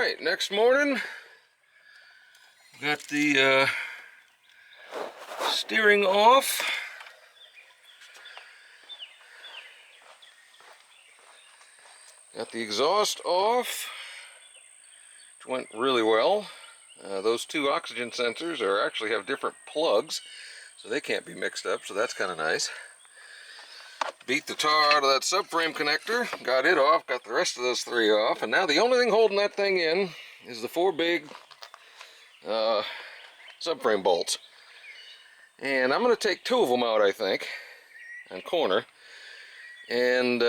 Alright, next morning, got the steering off. Got the exhaust off, which went really well. Those two oxygen sensors actually have different plugs, so they can't be mixed up, so that's kind of nice. Beat the tar out of that subframe connector, got it off, got the rest of those three off, and now the only thing holding that thing in is the four big subframe bolts. And I'm going to take two of them out, I think, on corner, and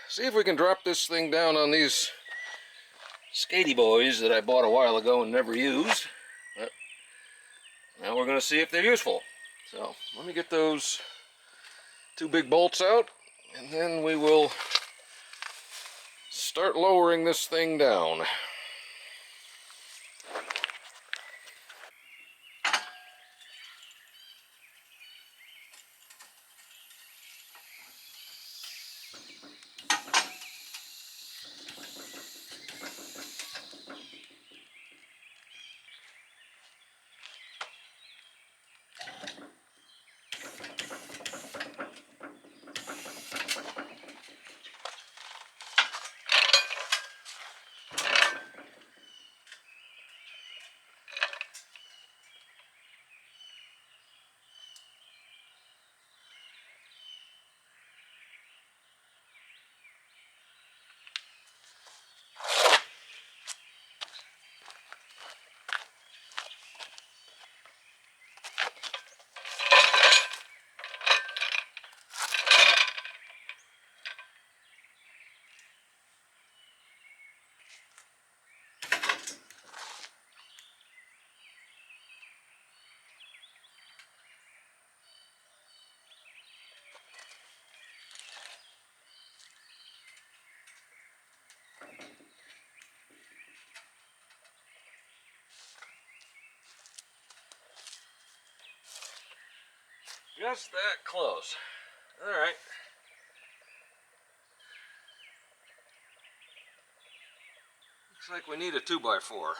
see if we can drop this thing down on these skatey boys that I bought a while ago and never used. But now we're going to see if they're useful. So let me get those two big bolts out, and then we will start lowering this thing down. Just that close. All right. Looks like we need a 2x4.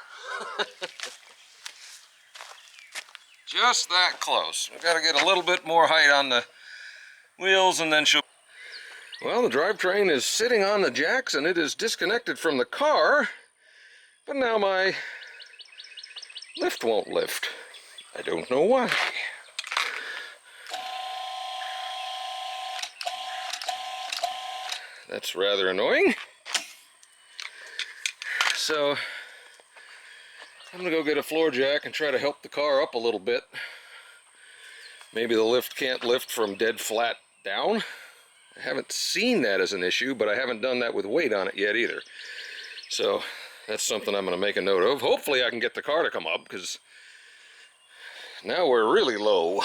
Just that close. We've got to get a little bit more height on the wheels, and then she'll... Well, the drivetrain is sitting on the jacks and it is disconnected from the car, but now my lift won't lift. I don't know why. That's rather annoying. So I'm gonna go get a floor jack and try to help the car up a little bit. Maybe the lift can't lift from dead flat down. I haven't seen that as an issue, but I haven't done that with weight on it yet either. So that's something I'm gonna make a note of. Hopefully I can get the car to come up, because now we're really low.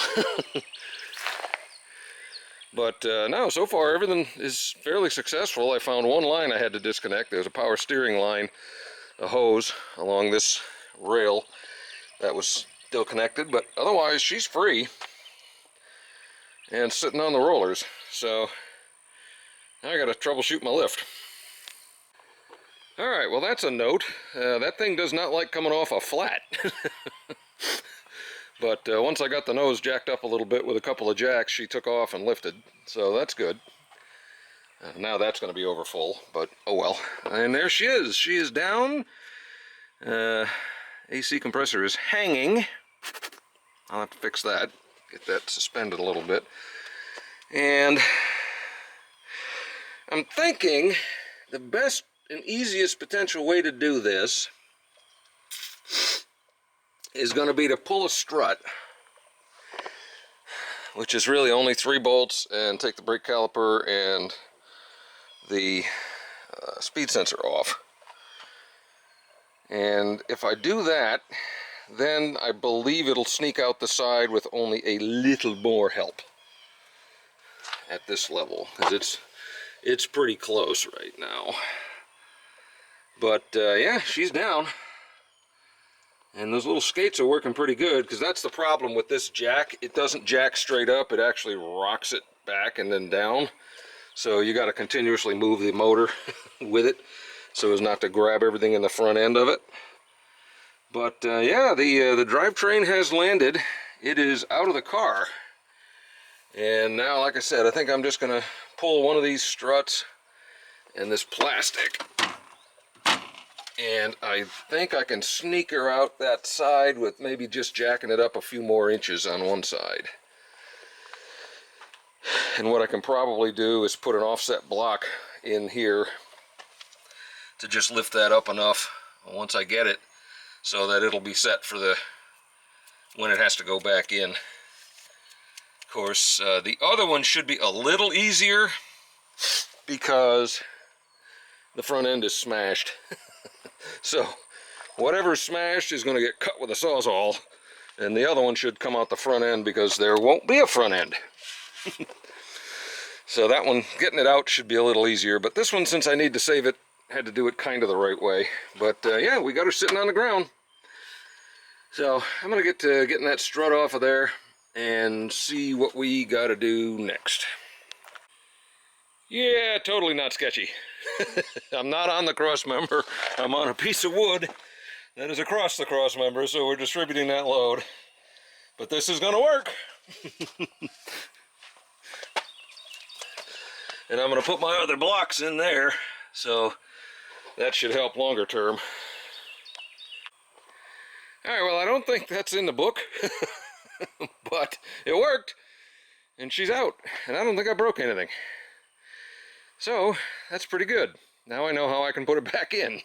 But no, so far everything is fairly successful. I found one line I had to disconnect. There's a power steering line, a hose along this rail that was still connected, but otherwise she's free and sitting on the rollers. So now I gotta troubleshoot my lift. Alright, well that's a note. That thing does not like coming off a flat. But once I got the nose jacked up a little bit with a couple of jacks, she took off and lifted, so that's good. Now that's going to be over full, but oh well. And there she is. She is down. AC compressor is hanging. I'll have to fix that, get that suspended a little bit. And I'm thinking the best and easiest potential way to do this is going to be to pull a strut, which is really only 3 bolts, and take the brake caliper and the speed sensor off. And if I do that, then I believe it'll sneak out the side with only a little more help at this level, because it's pretty close right now. But yeah, she's down. And those little skates are working pretty good, because that's the problem with this jack. It doesn't jack straight up, it actually rocks it back and then down. So you got to continuously move the motor with it. so as not to grab everything in the front end of it. But yeah, the drivetrain has landed. It is out of the car. And now, like I said, I think I'm just going to pull one of these struts and this plastic. And I think I can sneak her out that side with maybe just jacking it up a few more inches on one side. And what I can probably do is put an offset block in here to just lift that up enough once I get it, so that it'll be set for the when it has to go back in. Of course, the other one should be a little easier because the front end is smashed. So whatever's smashed is going to get cut with a Sawzall, and the other one should come out the front end because there won't be a front end. So that one, getting it out should be a little easier, but this one, since I need to save it, had to do it kind of the right way. But yeah, we got her sitting on the ground. So I'm going to get to getting that strut off of there and see what we got to do next. Yeah, totally not sketchy. I'm not on the cross member. I'm on a piece of wood that is across the cross member, so we're distributing that load. But this is going to work. And I'm going to put my other blocks in there, so that should help longer term. Alright, well, I don't think that's in the book, but it worked, and she's out, and I don't think I broke anything. So, that's pretty good. Now I know how I can put it back in.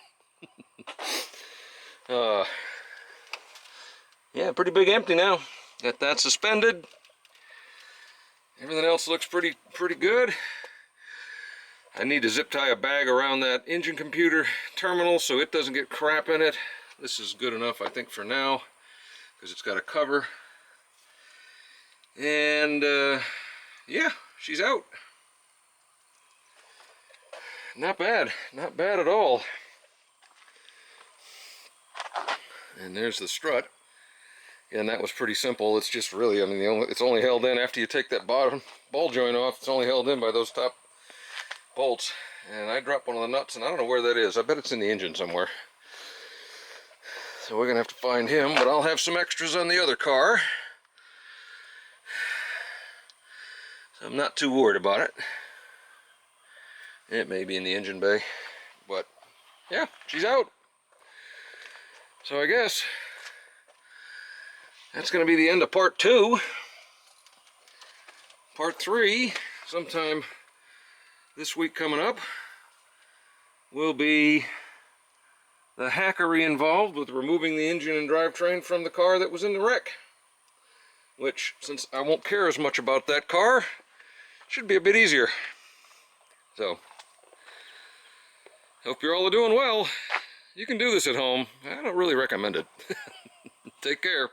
Yeah, pretty big empty now. Got that suspended. Everything else looks pretty good. I need to zip tie a bag around that engine computer terminal so it doesn't get crap in it. This is good enough, I think, for now, because it's got a cover. And yeah, she's out. Not bad at all. And there's the strut. And that was pretty simple. It's just really, I mean, it's only held in after you take that bottom ball joint off. It's only held in by those top bolts. And I dropped one of the nuts, and I don't know where that is. I bet it's in the engine somewhere. So we're gonna have to find him, but I'll have some extras on the other car. So I'm not too worried about it. It may be in the engine bay, but yeah, she's out. So I guess that's going to be the end of part 2. Part 3, sometime this week coming up, will be the hackery involved with removing the engine and drivetrain from the car that was in the wreck. Which, since I won't care as much about that car, should be a bit easier. So, hope you're all doing well. You can do this at home. I don't really recommend it. Take care.